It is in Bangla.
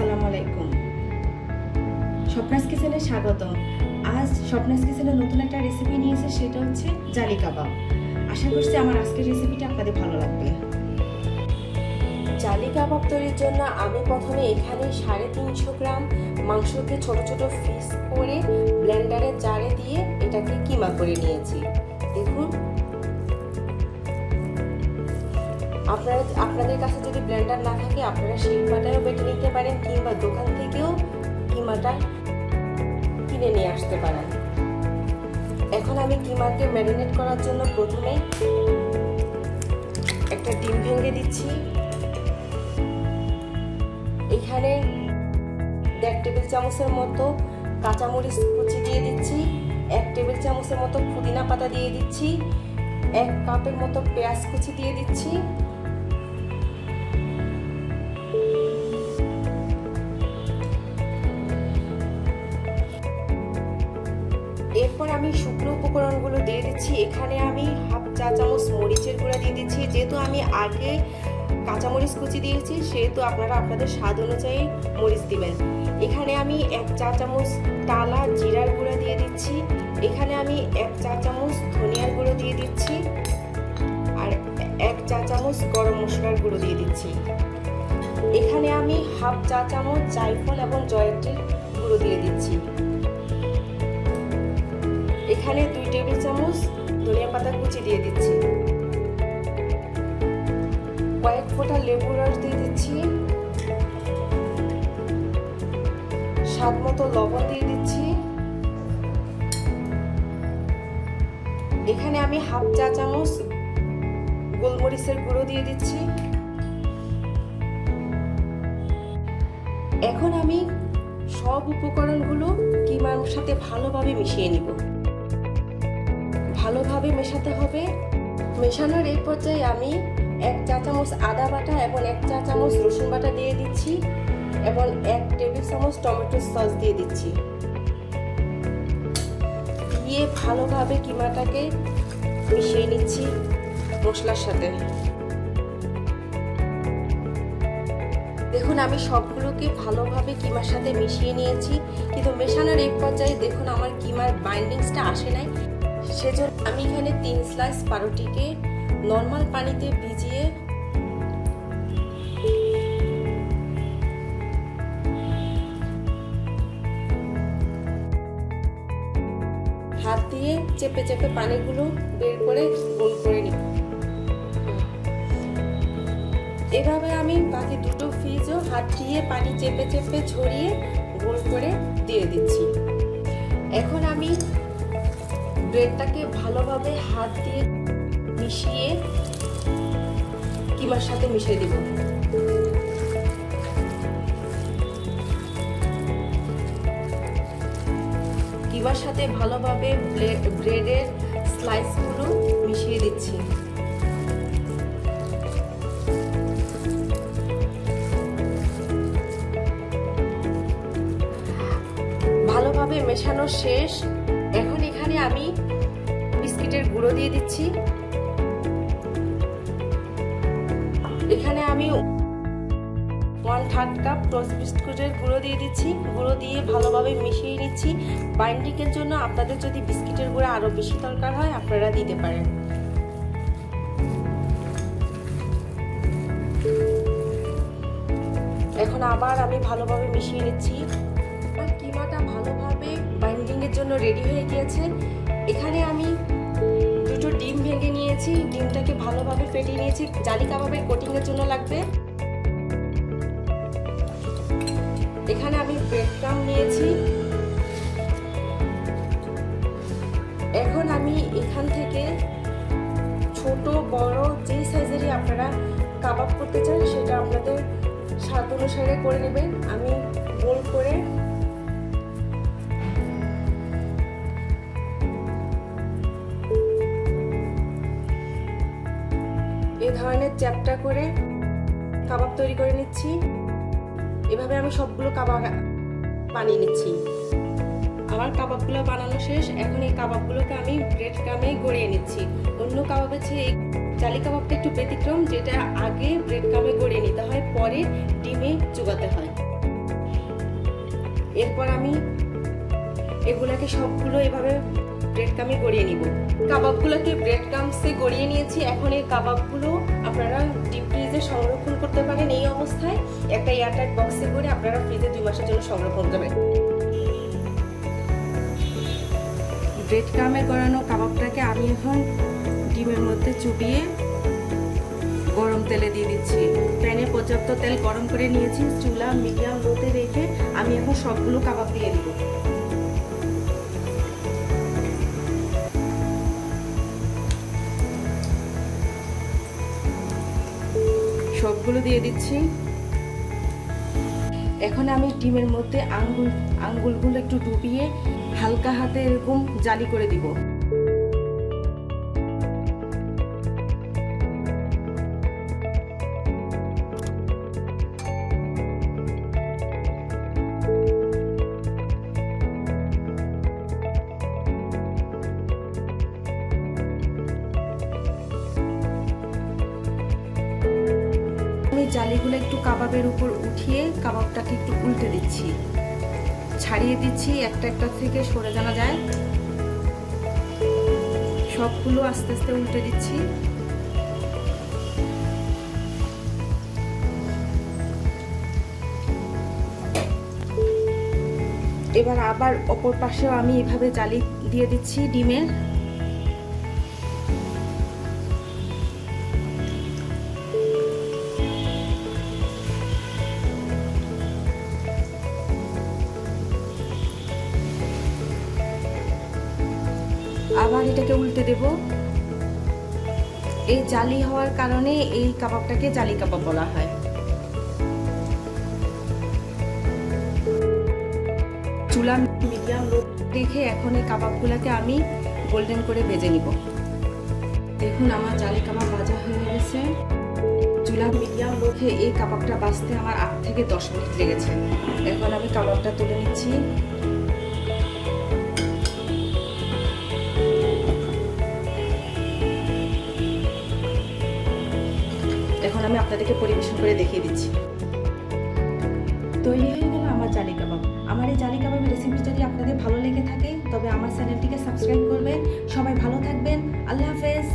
আসসালামু আলাইকুম। স্বপ্নাস কিচেনে স্বাগতম। আজ স্বপ্নাস কিচেনে নতুন একটা রেসিপি নিয়েছে, সেটা হচ্ছে জালি কাবাব। আশা করছি আমার আজকের রেসিপিটা আপনাদের ভালো লাগবে। জালি কাবাব তৈরির জন্য আমি প্রথমে এখানে 350 গ্রাম মাংসকে ছোট ছোট পিস করে ব্লেন্ডারের জারে দিয়ে এটাকে কিমা করে নিয়েছি। দেখুন, আপনাদের কাছে যদি ব্লেন্ডার না থাকে আপনারা শিলপাটায়ও বেটে নিতে পারেন, কিংবা দোকান থেকেও কিমাটা কিনে নিয়ে আসতে পারেন। এখন আমি কিমাকে ম্যারিনেট করার জন্য প্রথমে একটা ডিম ভেঙে দিচ্ছি। এখানে 1.5 টেবিল চামচের মতো কাঁচামরিচ কুচি দিয়ে দিচ্ছি, 1 টেবিল চামচের মতো পুদিনা পাতা দিয়ে দিচ্ছি, 1 কাপের মতো পেঁয়াজ কুচি দিয়ে দিচ্ছি, এরপর আমি শুকনো উপকরণগুলো দিয়ে দিচ্ছি। এখানে আমি হাফ চা চামচ মরিচের গুঁড়া দিয়ে দিচ্ছি। যেহেতু আমি আগে কাঁচামরিচ কুচি দিয়েছি, সেহেতু আপনারা আপনাদের স্বাদ অনুযায়ী মরিচ দিবেন। এখানে আমি 1 চা চামচ টালা জিরার গুঁড়া দিয়ে দিচ্ছি। এখানে আমি 1 চা চামচ ধনিয়ার গুঁড়ো দিয়ে দিচ্ছি, আর 1 চা চামচ গরম মশলার গুঁড়ো দিয়ে দিচ্ছি। এখানে আমি হাফ চা চামচ জায়ফল এবং জয়ত্রীর গুঁড়ো দিয়ে দিচ্ছি। এখানে 2 টেবিল চামচ ধনিয়া পাতা কুচি দিয়ে দিচ্ছি, কয়েক ফোঁটা লেবুর রস দিয়ে দিচ্ছি, স্বাদ মতো লবণ দিয়ে দিচ্ছি। এখানে আমি হাফ চা চামচ গোলমরিচের গুঁড়ো দিয়ে দিচ্ছি। এখন আমি সব উপকরণগুলো কিমার সাথে ভালোভাবে মিশিয়ে নিব। ভালোভাবে মেশাতে হবে। মেশানোর এই পর্যায়ে আমি 1 চা চামচ আদা বাটা এবং 1 চা চামচ রসুন বাটা দিয়ে দিচ্ছি এবং 1 টেবিল চামচ টমেটো সস দিয়ে দিচ্ছি। দিয়ে ভালোভাবে কিমাটাকে মিশিয়ে নিচ্ছি মশলার সাথে। দেখুন, আমি সবগুলোকে ভালোভাবে কিমার সাথে মিশিয়ে নিয়েছি, কিন্তু মেশানোর এক পর্যায়ে দেখুন আমার কিমার বাইন্ডিংসটা আসে নাই। সেজন্য আমি এখানে 3 স্লাইস পাউরুটিকে নর্মাল পানিতে ভিজিয়ে হাত দিয়ে চেপে চেপে পানিগুলো বের করে গোল করে নিব। এভাবে আমি বাকি দুটো ফিজও হাত দিয়ে পানি চেপে চেপে ছড়িয়ে গোল করে দিয়ে দিচ্ছি। এখন আমি ব্রেডটাকে ভালোভাবে হাত দিয়ে মিশিয়ে কিমার সাথে মিশিয়ে দিব। কিমার সাথে ভালোভাবে ব্রেডের স্লাইসগুলো মিশিয়ে দিচ্ছি। ভালোভাবে মেশানো শেষ। এখন এখানে আমি বিস্কিটের গুঁড়ো দিয়ে দিচ্ছি। এখানে আমি 1/3 কাপ টোস্ট বিস্কুটের গুঁড়ো দিয়ে দিচ্ছি। গুঁড়ো দিয়ে ভালোভাবে মিশিয়ে নিচ্ছি। বাইন্ডিংয়ের জন্য আপনাদের যদি বিস্কিটের গুঁড়ো আরো বেশি দরকার হয় আপনারা দিতে পারেন। এখন আবার আমি ভালোভাবে মিশিয়ে নিচ্ছি। কিমাটা ভালোভাবে বাইন্ডিংয়ের জন্য রেডি হয়ে গিয়েছে। এখানে আমি দুটো ডিম ভেঙে নিয়েছি, ডিমটাকে ভালোভাবে ফেটিয়ে নিয়েছি। জালি কাবাবের কোটিংয়ের জন্য লাগবে। এখানে আমি ব্রেড ক্রাম্ব নিয়েছি। এখন আমি এখান থেকে ছোট বড় যেই সাইজেরই আপনারা কাবাব করতে চান সেটা আপনাদের স্বাদ অনুসারে করে নেবেন। আমি গোল করে এই ধরনের চ্যাপটা করে কাবাব তৈরি করে নিচ্ছি। এভাবে আমি সবগুলো কাবাব বানিয়ে নিচ্ছি। আমার কাবাবগুলো বানানো শেষ। এখন এই কাবাবগুলোকে আমি ব্রেড ক্রাম্বে গড়িয়ে নিচ্ছি। অন্য কাবাবের চেয়ে জালি কাবাবটা একটু ব্যতিক্রম, যেটা আগে ব্রেড ক্রাম্বে গড়িয়ে নিতে হয়, পরে ডিমে চুবাতে হয়। এরপর আমি এগুলাকে সবগুলো এভাবে ব্রেড কামে গড়িয়ে নিব। কাবাবগুলোকে ব্রেড কামসে গড়িয়ে নিয়েছি। এখন এই কাবাবগুলো আপনারা ডিপ ফ্রিজে সংরক্ষণ করতে পারেন। এই অবস্থায় একটা এয়ারটাইট বক্সে করে আপনারা ফ্রিজে 2 মাসের জন্য সংরক্ষণ করবেন। ব্রেড কামে গড়ানো কাবাবটাকে আমি এখন ডিমের মধ্যে চুবিয়ে গরম তেলে দিয়ে দিচ্ছি। প্যানে পর্যাপ্ত তেল গরম করে নিয়েছি। চুলা মিডিয়াম লোতে রেখে আমি এখন সবগুলো কাবাব দিয়ে দিব। সবগুলো দিয়ে দিচ্ছি। এখন আমি ডিমের মধ্যে আঙ্গুলগুলো একটু ডুবিয়ে হালকা হাতে এরকম জালি করে দিব। আমি জালিগুলো একটু কাবাবের উপর উঠিয়ে কাবাবটাকে একটু উল্টে দিচ্ছি, ছাড়িয়ে দিচ্ছি, একটা একটা থেকে সরে জানা যায়। সবগুলো আস্তে আস্তে উল্টে দিচ্ছি। এবার আবার অপর পাশেও আমি এভাবে জালি দিয়ে দিচ্ছি ডিমের। আবার এটাকে উল্টে দেব। এই জালি হওয়ার কারণে এই কাবাবটাকে জালি কাবাব বলা হয়। চুলা মিডিয়াম লো রেখে এখন এই কাবাবগুলোকে আমি গোল্ডেন করে ভেজে নিব। দেখুন আমার জালি কাবাব ভাজা হয়ে গেছে। চুলা মিডিয়াম লোকে এই কাবাবটা ভাজতে আমার 8 থেকে 10 মিনিট লেগেছে। এখন আমি কাবাবটা তুলে নিচ্ছি। এখন আমি আপনাদেরকে পরিবেশন করে দেখিয়ে দিচ্ছি। তৈরি হয়ে গেল আমার জালি কাবাব। আমার এই জালি কাবাবের রেসিপি যদি আপনাদের ভালো লেগে থাকে তবে আমার চ্যানেলটিকে সাবস্ক্রাইব করবেন। সবাই ভালো থাকবেন। আল্লাহ হাফেজ।